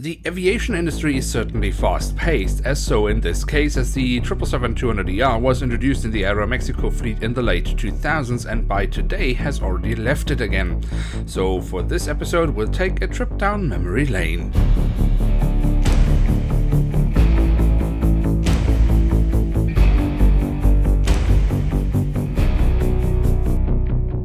The aviation industry is certainly fast-paced, as so in this case, as the 777-200ER was introduced in the AeroMexico fleet in the late 2000s and by today has already left it again. So for this episode we'll take a trip down memory lane.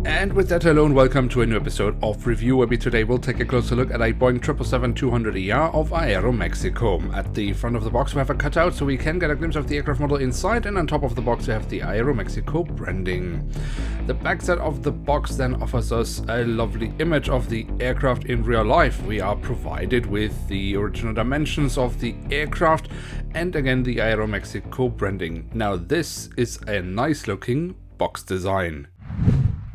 And with that alone, welcome to a new episode of Review, where we today will take a closer look at a Boeing 777-200ER of AeroMexico. At the front of the box we have a cutout so we can get a glimpse of the aircraft model inside, and on top of the box we have the AeroMexico branding. The backside of the box then offers us a lovely image of the aircraft in real life. We are provided with the original dimensions of the aircraft and again the AeroMexico branding. Now this is a nice looking box design.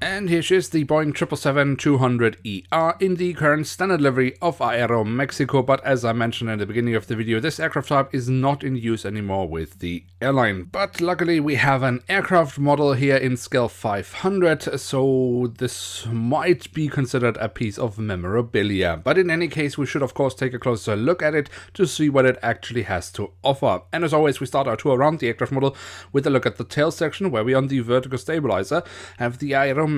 And here she is, the Boeing 777-200ER in the current standard livery of AeroMexico, but as I mentioned in the beginning of the video, this aircraft type is not in use anymore with the airline. But luckily we have an aircraft model here in scale 500, so this might be considered a piece of memorabilia. But in any case, we should of course take a closer look at it to see what it actually has to offer. And as always, we start our tour around the aircraft model with a look at the tail section, where we on the vertical stabilizer have the AeroMexico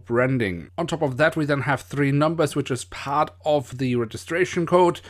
branding. On top of that we then have 3 numbers, which is part of the registration code,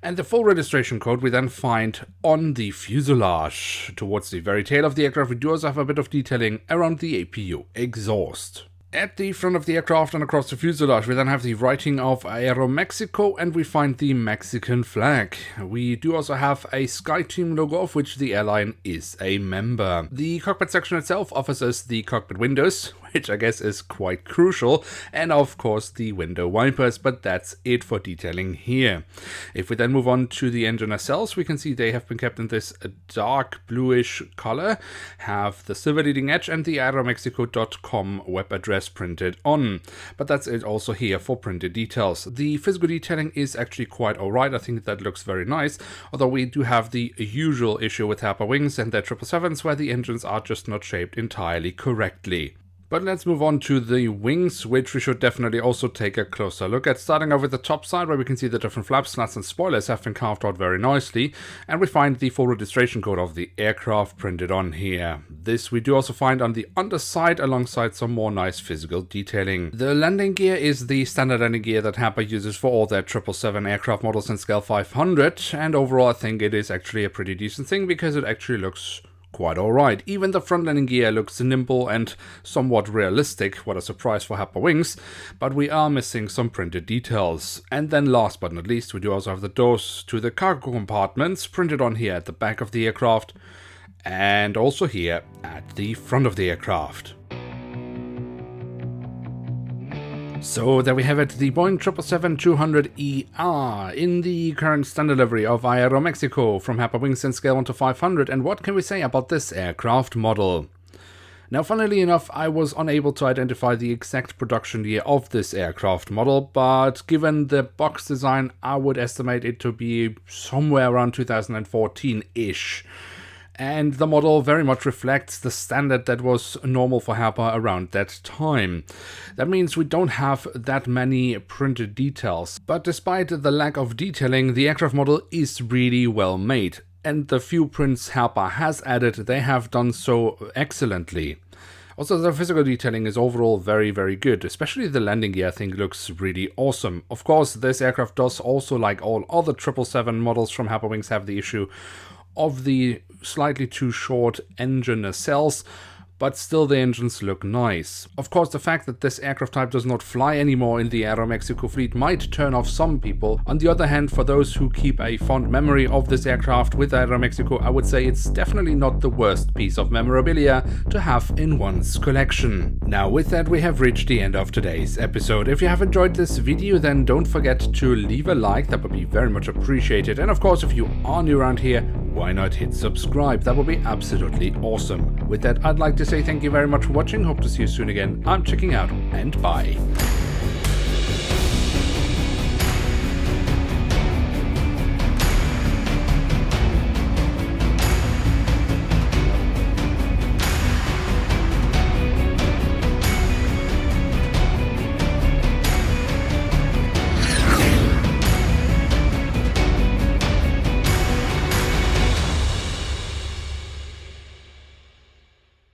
and the full registration code we then find on the fuselage. Towards the very tail of the aircraft we do also have a bit of detailing around the APU exhaust. At the front of the aircraft and across the fuselage we then have the writing of AeroMexico, and we find the Mexican flag. We do also have a SkyTeam logo, of which the airline is a member. The cockpit section itself offers us the cockpit windows, which I guess is quite crucial, and of course the window wipers, but that's it for detailing here. If we then move on to the engine nacelles, we can see they have been kept in this dark bluish color, have the silver leading edge and the aeromexico.com web address printed on. But that's it also here for printed details. The physical detailing is actually quite alright. I think that looks very nice, although we do have the usual issue with Herpa Wings and their 777s, where the engines are just not shaped entirely correctly. But let's move on to the wings, which we should definitely also take a closer look at. Starting off with the top side, where we can see the different flaps, slats and spoilers have been carved out very nicely, and we find the full registration code of the aircraft printed on here. This we do also find on the underside, alongside some more nice physical detailing. The landing gear is the standard landing gear that Herpa uses for all their 777 aircraft models in scale 500, and overall I think it is actually a pretty decent thing, because it actually looks quite alright. Even the front landing gear looks nimble and somewhat realistic, what a surprise for Herpa Wings, but we are missing some printed details. And then last but not least, we do also have the doors to the cargo compartments printed on here at the back of the aircraft, and also here at the front of the aircraft. So there we have it, the Boeing 777-200ER in the current standard livery of AeroMexico from Herpa Wings in scale 1 to 500. And what can we say about this aircraft model? Now, funnily enough, I was unable to identify the exact production year of this aircraft model, but given the box design, I would estimate it to be somewhere around 2014-ish. And the model very much reflects the standard that was normal for Herpa around that time. That means we don't have that many printed details, but despite the lack of detailing, the aircraft model is really well made. And the few prints Herpa has added, they have done so excellently. Also, the physical detailing is overall very, very good, especially the landing gear I think looks really awesome. Of course, this aircraft does also, like all other 777 models from Herpa Wings, have the issue of the slightly too short engine nacelles, but still the engines look nice. Of course, the fact that this aircraft type does not fly anymore in the AeroMexico fleet might turn off some people. On the other hand, for those who keep a fond memory of this aircraft with AeroMexico, I would say it's definitely not the worst piece of memorabilia to have in one's collection. Now with that, we have reached the end of today's episode. If you have enjoyed this video, then don't forget to leave a like, that would be very much appreciated. And of course, if you are new around here, why not hit subscribe? That would be absolutely awesome. With that, I'd like to say thank you very much for watching. Hope to see you soon again. I'm checking out, and bye.